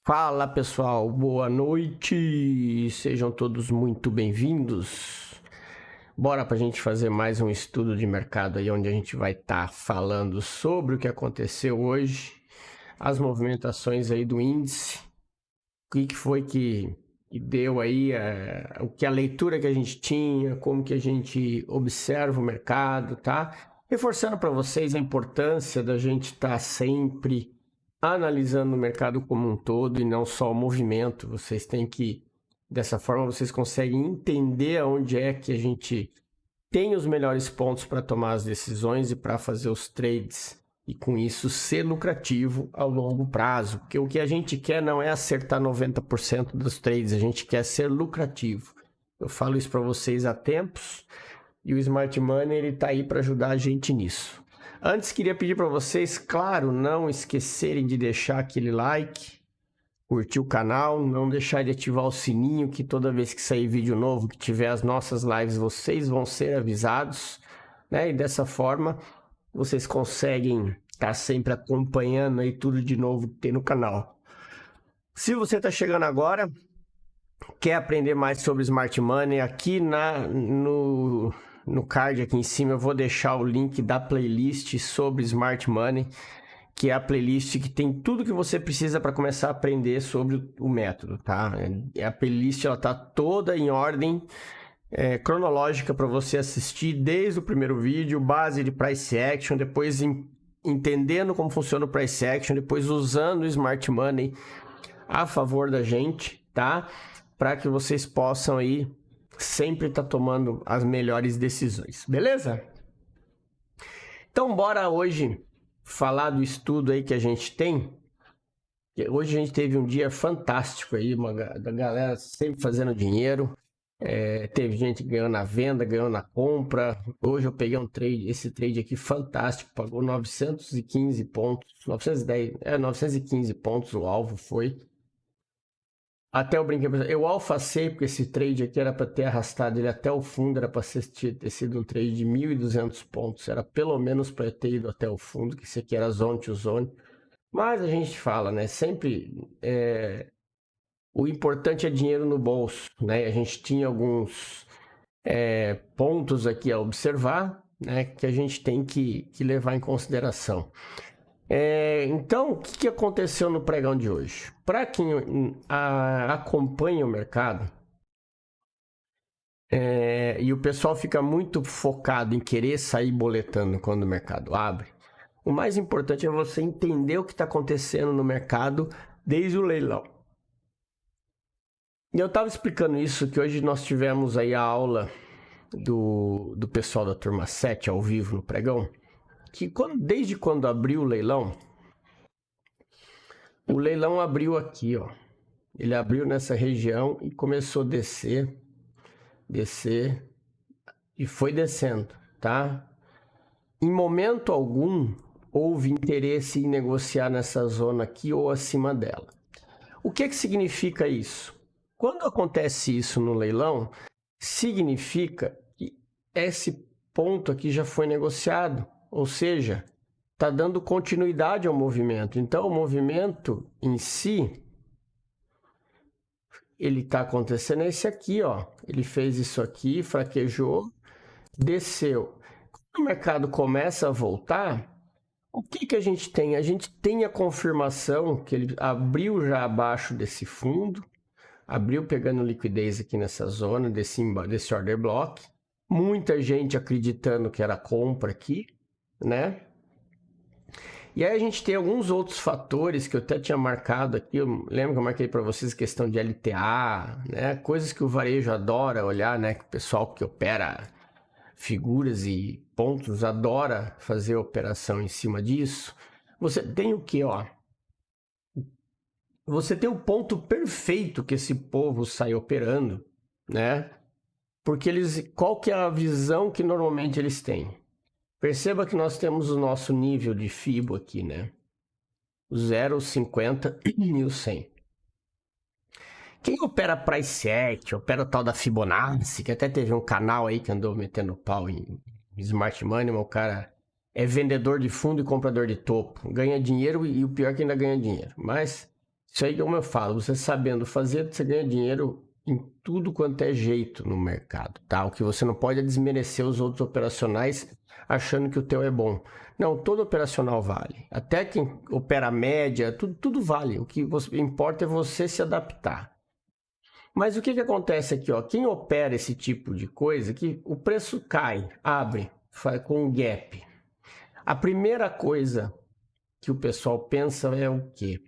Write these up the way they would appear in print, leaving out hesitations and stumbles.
Fala pessoal, boa noite, sejam todos muito bem-vindos. Bora pra gente fazer mais um estudo de mercado aí, onde a gente vai estar falando sobre o que aconteceu hoje, as movimentações aí do índice, o que foi que deu aí, o que a leitura que a gente tinha, como que a gente observa o mercado, tá? Reforçando para vocês a importância da gente estar sempre analisando o mercado como um todo e não só o movimento. Vocês têm que, dessa forma, vocês conseguem entender onde é que a gente tem os melhores pontos para tomar as decisões e para fazer os trades e com isso ser lucrativo ao longo prazo. Porque o que a gente quer não é acertar 90% dos trades, a gente quer ser lucrativo. Eu falo isso para vocês há tempos e o Smart Money ele está aí para ajudar a gente nisso. Antes, queria pedir para vocês, claro, não esquecerem de deixar aquele like, curtir o canal, não deixar de ativar o sininho, que toda vez que sair vídeo novo, que tiver as nossas lives, vocês vão ser avisados, né? E dessa forma, vocês conseguem estar sempre acompanhando aí tudo de novo que tem no canal. Se você está chegando agora, quer aprender mais sobre Smart Money, aqui no card aqui em cima eu vou deixar o link da playlist sobre Smart Money, que é a playlist que tem tudo que você precisa para começar a aprender sobre o método, tá? A playlist ela tá toda em ordem cronológica para você assistir desde o primeiro vídeo, base de price action, depois entendendo como funciona o price action, depois usando o Smart Money a favor da gente, tá? Para que vocês possam aí sempre estar tomando as melhores decisões, beleza? Então bora hoje falar do estudo aí que a gente tem. Hoje a gente teve um dia fantástico aí, da galera sempre fazendo dinheiro. Teve gente ganhando na venda, ganhando na compra. Hoje eu peguei esse trade aqui fantástico, pagou 915 pontos, 915 pontos o alvo foi. Até eu brinquei, eu alfacei porque esse trade aqui era para ter arrastado ele até o fundo, era para ter sido um trade de 1.200 pontos, era pelo menos para ter ido até o fundo, que esse aqui era zone to zone. Mas a gente fala, né, sempre o importante é dinheiro no bolso, né, a gente tinha alguns pontos aqui a observar, né, que a gente tem que levar em consideração. Então, o que aconteceu no pregão de hoje? Para quem acompanha o mercado, e o pessoal fica muito focado em querer sair boletando quando o mercado abre, o mais importante é você entender o que está acontecendo no mercado desde o leilão. E eu estava explicando isso, que hoje nós tivemos aí a aula do pessoal da turma 7 ao vivo no pregão, que desde quando abriu o leilão abriu aqui, ó. Ele abriu nessa região e começou a descer e foi descendo, tá? Em momento algum houve interesse em negociar nessa zona aqui ou acima dela. O que significa isso? Quando acontece isso no leilão, significa que esse ponto aqui já foi negociado, ou seja, está dando continuidade ao movimento. Então, o movimento em si, ele está acontecendo esse aqui, ó. Ele fez isso aqui, fraquejou, desceu. Quando o mercado começa a voltar, o que a gente tem? A gente tem a confirmação que ele abriu já abaixo desse fundo, abriu pegando liquidez aqui nessa zona, desse order block. Muita gente acreditando que era compra aqui, né? E aí a gente tem alguns outros fatores que eu até tinha marcado aqui. Eu lembro que eu marquei para vocês questão de LTA, né? Coisas que o varejo adora olhar, né? Que o pessoal que opera figuras e pontos adora fazer operação em cima disso. Você tem o que, ó? Você tem o ponto perfeito que esse povo sai operando, né? Porque qual que é a visão que normalmente eles têm? Perceba que nós temos o nosso nível de FIBO aqui, né? O 0, o 50 e o 100. Quem opera price action, opera o tal da Fibonacci, que até teve um canal aí que andou metendo pau em Smart Money, mas o cara é vendedor de fundo e comprador de topo. Ganha dinheiro e o pior é que ainda ganha dinheiro. Mas Isso aí, como eu falo, você sabendo fazer, você ganha dinheiro em tudo quanto é jeito no mercado, tá? O que você não pode é desmerecer os outros operacionais achando que o teu é bom. Não, todo operacional vale. Até quem opera média, tudo vale. O que importa é você se adaptar. Mas o que acontece aqui, ó? Quem opera esse tipo de coisa, que o preço cai, abre, com um gap. A primeira coisa que o pessoal pensa é o quê?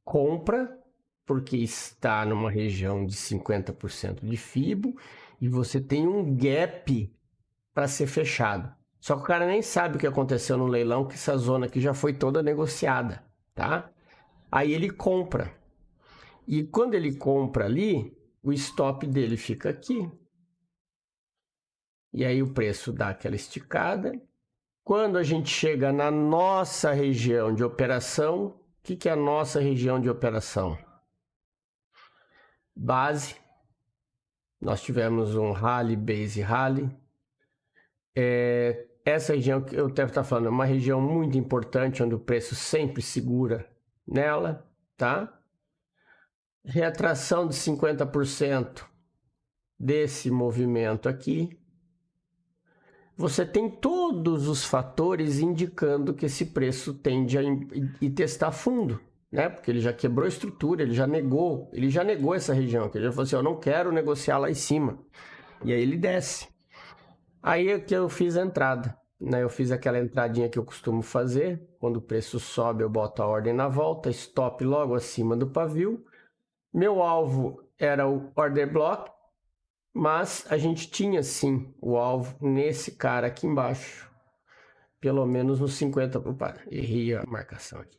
Compra, porque está numa região de 50% de FIBO e você tem um gap para ser fechado. Só que o cara nem sabe o que aconteceu no leilão, que essa zona aqui já foi toda negociada, tá? Aí ele compra. E quando ele compra ali, o stop dele fica aqui. E aí o preço dá aquela esticada. Quando a gente chega na nossa região de operação, o que é a nossa região de operação? Base. Nós tivemos um rally, base rally. Essa região que eu devo estar falando é uma região muito importante, onde o preço sempre segura nela, tá? Retração de 50% desse movimento aqui. Você tem todos os fatores indicando que esse preço tende a ir testar fundo, né? Porque ele já quebrou a estrutura, ele já negou essa região, que ele já falou assim, eu não quero negociar lá em cima. E aí ele desce. Aí é que eu fiz a entrada, né? Eu fiz aquela entradinha que eu costumo fazer, quando o preço sobe eu boto a ordem na volta, stop logo acima do pavio. Meu alvo era o order block, mas a gente tinha sim o alvo nesse cara aqui embaixo, pelo menos nos 50%. Opa, errei a marcação aqui.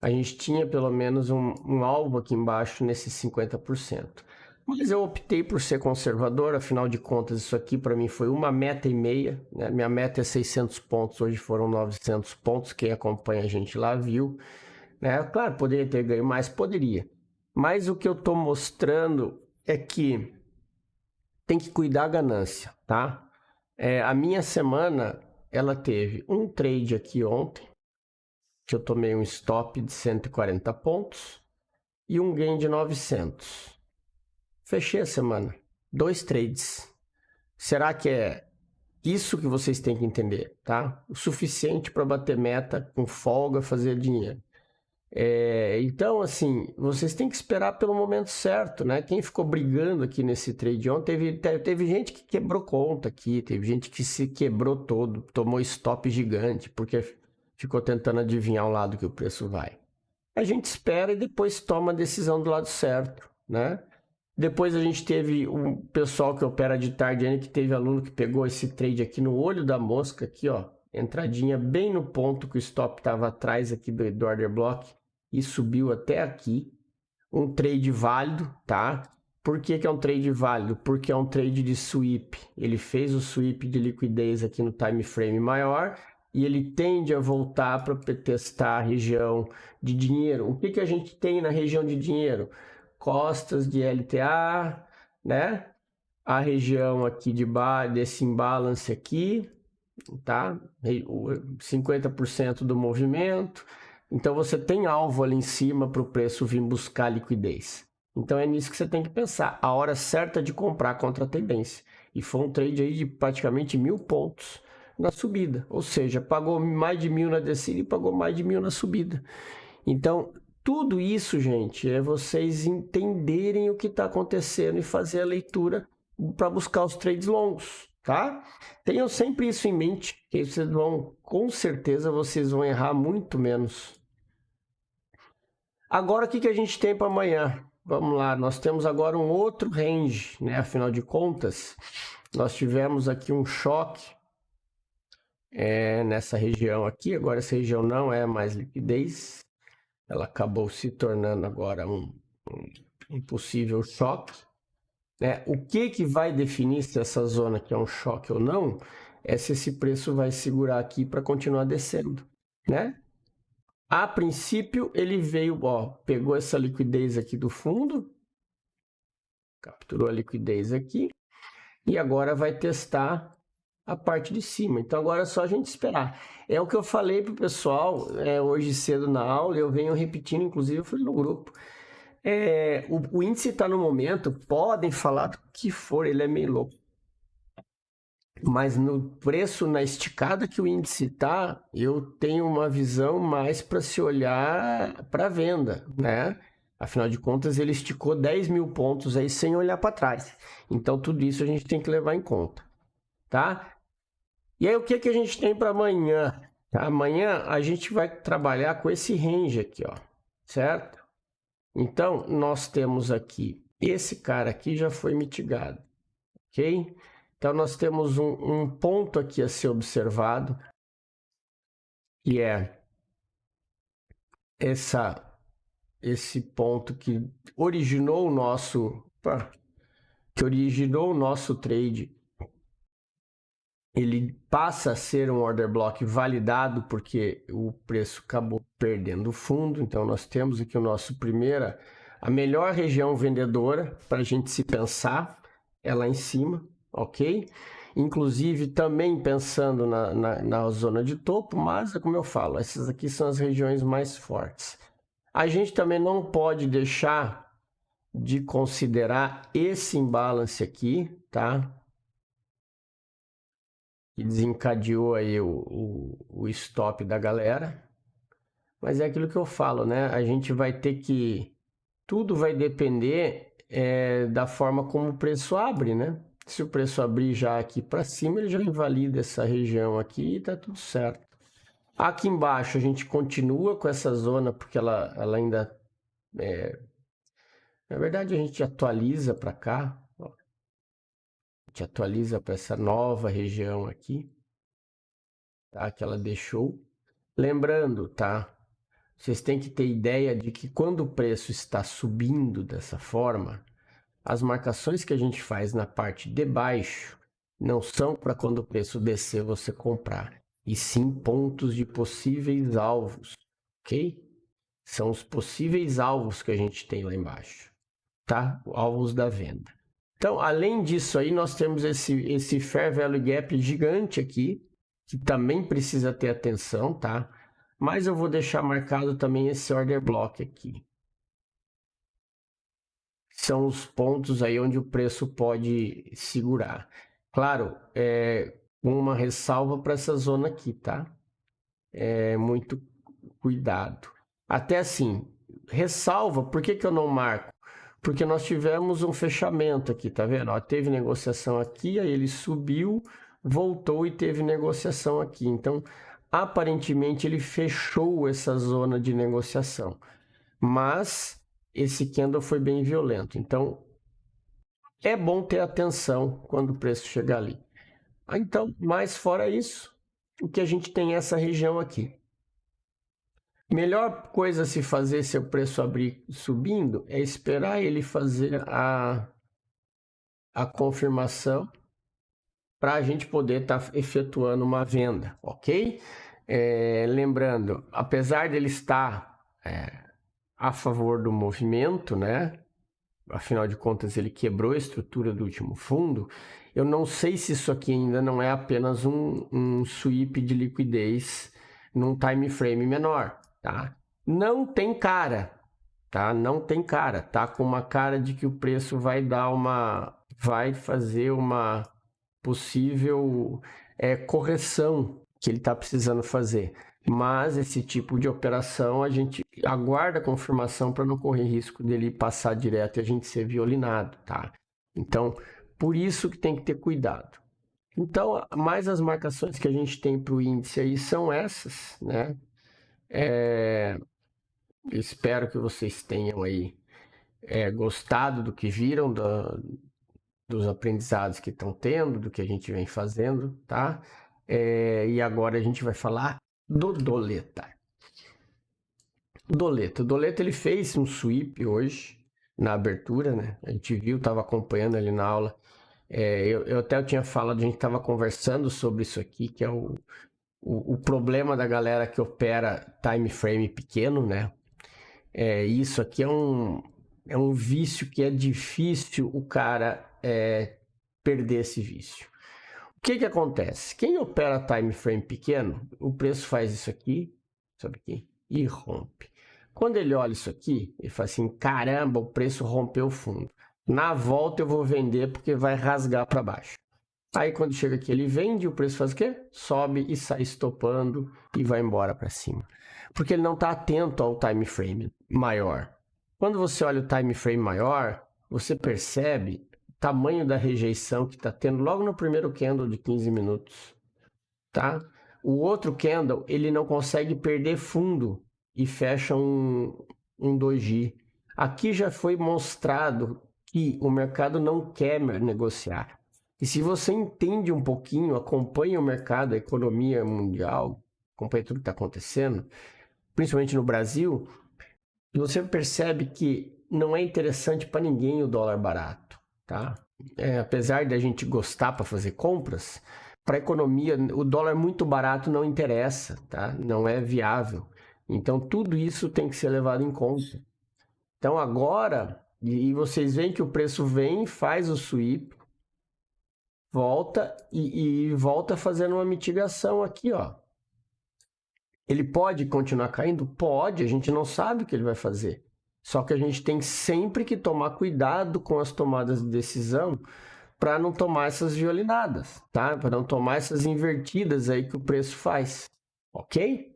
A gente tinha pelo menos um alvo aqui embaixo nesses 50%. Mas eu optei por ser conservador, afinal de contas isso aqui para mim foi uma meta e meia, né? Minha meta é 600 pontos, hoje foram 900 pontos, quem acompanha a gente lá viu, né? Claro, poderia ter ganho mais, poderia. Mas o que eu estou mostrando é que tem que cuidar da ganância, tá? A minha semana, ela teve um trade aqui ontem, que eu tomei um stop de 140 pontos e um gain de 900. Fechei a semana. 2 trades. Será que é isso que vocês têm que entender, tá? O suficiente para bater meta com folga, fazer dinheiro. Então, assim, vocês têm que esperar pelo momento certo, né? Quem ficou brigando aqui nesse trade ontem, teve gente que quebrou conta aqui, teve gente que se quebrou todo, tomou stop gigante, porque ficou tentando adivinhar o lado que o preço vai. A gente espera e depois toma a decisão do lado certo, né? Depois a gente teve um pessoal que opera de tarde ainda, que teve aluno que pegou esse trade aqui no olho da mosca, aqui ó, entradinha bem no ponto que o stop estava atrás aqui do order block e subiu até aqui. Um trade válido, tá? Por que é um trade válido? Porque é um trade de sweep. Ele fez o sweep de liquidez aqui no time frame maior e ele tende a voltar para testar a região de dinheiro. O que a gente tem na região de dinheiro? Costas de LTA, né? A região aqui desse imbalance aqui, tá? 50% do movimento. Então você tem alvo ali em cima para o preço vir buscar liquidez. Então é nisso que você tem que pensar. A hora certa de comprar contra a tendência. E foi um trade aí de praticamente 1.000 pontos na subida. Ou seja, pagou mais de 1.000 na descida e pagou mais de 1.000 na subida. Então, tudo isso, gente, é vocês entenderem o que está acontecendo e fazer a leitura para buscar os trades longos, tá? Tenham sempre isso em mente, que vocês vão, com certeza, vocês vão errar muito menos. Agora, o que a gente tem para amanhã? Vamos lá, nós temos agora um outro range, né? Afinal de contas, nós tivemos aqui um choque nessa região aqui. Agora essa região não é mais liquidez. Ela acabou se tornando agora um possível choque. Né? O que vai definir se essa zona aqui é um choque ou não, é se esse preço vai segurar aqui para continuar descendo. Né? A princípio, ele veio, ó, pegou essa liquidez aqui do fundo, capturou a liquidez aqui, e agora vai testar a parte de cima. Então agora é só a gente esperar. É o que eu falei pro pessoal hoje cedo na aula, eu venho repetindo, inclusive eu fui no grupo. O índice está no momento, podem falar do que for, ele é meio louco. Mas no preço, na esticada que o índice está, eu tenho uma visão mais para se olhar para a venda, né? Afinal de contas, ele esticou 10 mil pontos aí sem olhar para trás. Então, tudo isso a gente tem que levar em conta, tá? E aí, o que a gente tem para amanhã? Tá? Amanhã a gente vai trabalhar com esse range aqui, ó, certo? Então, nós temos aqui, esse cara aqui já foi mitigado, ok? Então, nós temos um ponto aqui a ser observado, que é esse ponto que originou o nosso trade. Ele passa a ser um order block validado porque o preço acabou perdendo o fundo. Então, nós temos aqui a melhor região vendedora para a gente se pensar é lá em cima, ok? Inclusive também pensando na zona de topo, mas como eu falo, essas aqui são as regiões mais fortes. A gente também não pode deixar de considerar esse imbalance aqui, tá? Que desencadeou aí o stop da galera. Mas é aquilo que eu falo, né? A gente vai ter que... Tudo vai depender da forma como o preço abre, né? Se o preço abrir já aqui para cima, ele já invalida essa região aqui e tá tudo certo. Aqui embaixo a gente continua com essa zona, porque ela ainda... Na verdade, a gente atualiza para cá. Ó. A gente atualiza para essa nova região aqui. Tá? Que ela deixou. Lembrando, tá? Vocês têm que ter ideia de que quando o preço está subindo dessa forma, as marcações que a gente faz na parte de baixo não são para quando o preço descer você comprar, e sim pontos de possíveis alvos, ok? São os possíveis alvos que a gente tem lá embaixo, tá? Alvos da venda. Então, além disso aí, nós temos esse Fair Value Gap gigante aqui, que também precisa ter atenção, tá? Mas eu vou deixar marcado também esse Order Block aqui. São os pontos aí onde o preço pode segurar. Claro, uma ressalva para essa zona aqui, tá? Muito cuidado. Até assim, ressalva, por que eu não marco? Porque nós tivemos um fechamento aqui, tá vendo? Ó, teve negociação aqui, aí ele subiu, voltou e teve negociação aqui. Então, aparentemente, ele fechou essa zona de negociação. Mas esse candle foi bem violento. Então, é bom ter atenção quando o preço chegar ali. Então, mas fora isso, o que a gente tem é essa região aqui. Melhor coisa a se fazer se o preço abrir subindo é esperar ele fazer a confirmação para a gente poder estar efetuando uma venda, ok? Lembrando, apesar dele estar a favor do movimento, né? Afinal de contas, ele quebrou a estrutura do último fundo. Eu não sei se isso aqui ainda não é apenas um sweep de liquidez num time frame menor, tá? Não tem cara, tá? Não tem cara, tá? Com uma cara de que o preço vai fazer uma possível correção que ele está precisando fazer. Mas esse tipo de operação a gente aguarda a confirmação para não correr risco dele passar direto e a gente ser violinado, tá? Então, por isso que tem que ter cuidado. Então, mais as marcações que a gente tem para o índice aí são essas, né? Espero que vocês tenham aí gostado do que viram, dos aprendizados que estão tendo, do que a gente vem fazendo, tá? E agora a gente vai falar do Doleta. O Doleta ele fez um sweep hoje na abertura, né? A gente viu, estava acompanhando ali na aula. Eu até tinha falado, a gente estava conversando sobre isso aqui, que é o problema da galera que opera time frame pequeno, né? Isso aqui é um vício que é difícil o cara perder esse vício. O que acontece? Quem opera time frame pequeno, o preço faz isso aqui, sobe aqui, e rompe. Quando ele olha isso aqui, ele fala assim, caramba, o preço rompeu o fundo. Na volta eu vou vender porque vai rasgar para baixo. Aí quando chega aqui ele vende, o preço faz o quê? Sobe e sai estopando e vai embora para cima. Porque ele não está atento ao time frame maior. Quando você olha o time frame maior, você percebe o tamanho da rejeição que está tendo logo no primeiro candle de 15 minutos. Tá? O outro candle, ele não consegue perder fundo e fecha um 2G. Aqui já foi mostrado que o mercado não quer negociar. E se você entende um pouquinho, acompanha o mercado, a economia mundial, acompanha tudo que está acontecendo, principalmente no Brasil, você percebe que não é interessante para ninguém o dólar barato, tá? Apesar de a gente gostar para fazer compras, para a economia, o dólar muito barato não interessa, tá? Não é viável. Então, tudo isso tem que ser levado em conta. Então, agora, e vocês veem que o preço vem, faz o sweep, volta e volta fazendo uma mitigação aqui, ó. Ele pode continuar caindo? Pode, a gente não sabe o que ele vai fazer. Só que a gente tem sempre que tomar cuidado com as tomadas de decisão para não tomar essas violinadas, tá? Para não tomar essas invertidas aí que o preço faz, ok?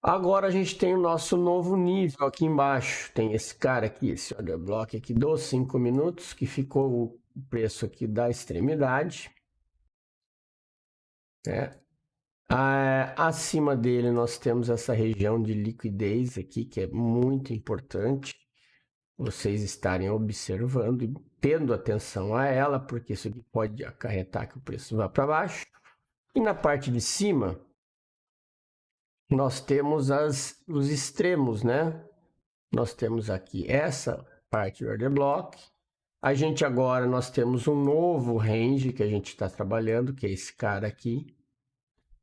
Agora a gente tem o nosso novo nível aqui embaixo. Tem esse cara aqui, esse order block aqui dos 5 minutos, que ficou o preço aqui da extremidade. Acima dele nós temos essa região de liquidez aqui, que é muito importante vocês estarem observando e tendo atenção a ela, porque isso aqui pode acarretar que o preço vá para baixo. E na parte de cima, nós temos os extremos, né? Nós temos aqui essa parte do order block. A gente agora, nós temos um novo range que a gente está trabalhando, que é esse cara aqui.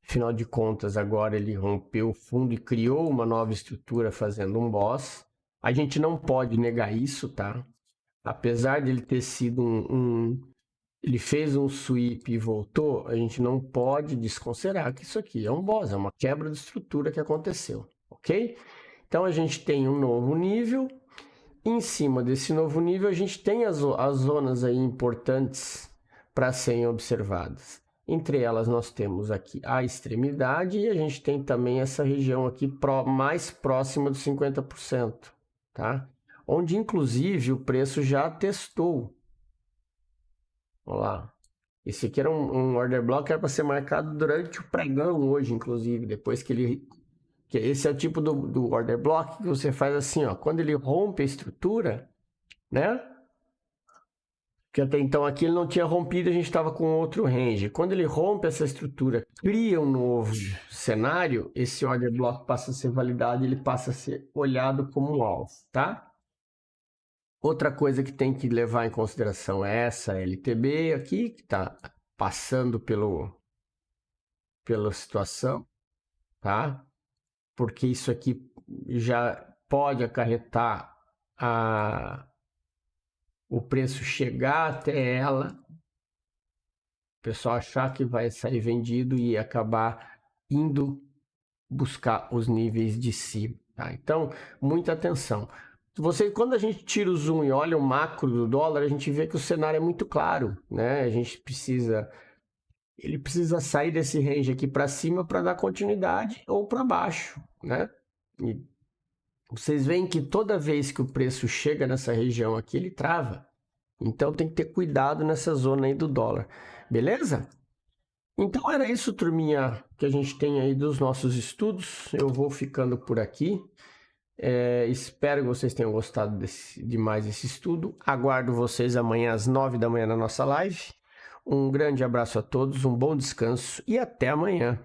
Afinal de contas, agora ele rompeu o fundo e criou uma nova estrutura fazendo um boss. A gente não pode negar isso, tá? Apesar de ele ter sido ele fez um sweep e voltou, a gente não pode desconsiderar que isso aqui é um boss, é uma quebra de estrutura que aconteceu, ok? Então a gente tem um novo nível. Em cima desse novo nível, a gente tem as zonas aí importantes para serem observadas. Entre elas, nós temos aqui a extremidade e a gente tem também essa região aqui mais próxima dos 50%, tá? Onde, inclusive, o preço já testou. Olha lá. Esse aqui era um order block que era para ser marcado durante o pregão hoje, inclusive, depois que ele... Esse é o tipo do order block que você faz assim, ó, quando ele rompe a estrutura, né? Que até então aqui ele não tinha rompido, a gente estava com outro range. Quando ele rompe essa estrutura, cria um novo cenário, esse order block passa a ser validado, ele passa a ser olhado como um alvo, tá? Outra coisa que tem que levar em consideração é essa LTB aqui, que está passando pela situação, tá? Porque isso aqui já pode acarretar o preço chegar até ela, o pessoal achar que vai sair vendido e acabar indo buscar os níveis de cima, tá? Então, muita atenção. Quando a gente tira o zoom e olha o macro do dólar, a gente vê que o cenário é muito claro, né? Ele precisa sair desse range aqui para cima para dar continuidade ou para baixo, né? E vocês veem que toda vez que o preço chega nessa região aqui, ele trava. Então tem que ter cuidado nessa zona aí do dólar, beleza? Então era isso, turminha, que a gente tem aí dos nossos estudos. Eu vou ficando por aqui. Espero que vocês tenham gostado demais desse estudo. Aguardo vocês amanhã às 9 da manhã na nossa live. Um grande abraço a todos, um bom descanso e até amanhã.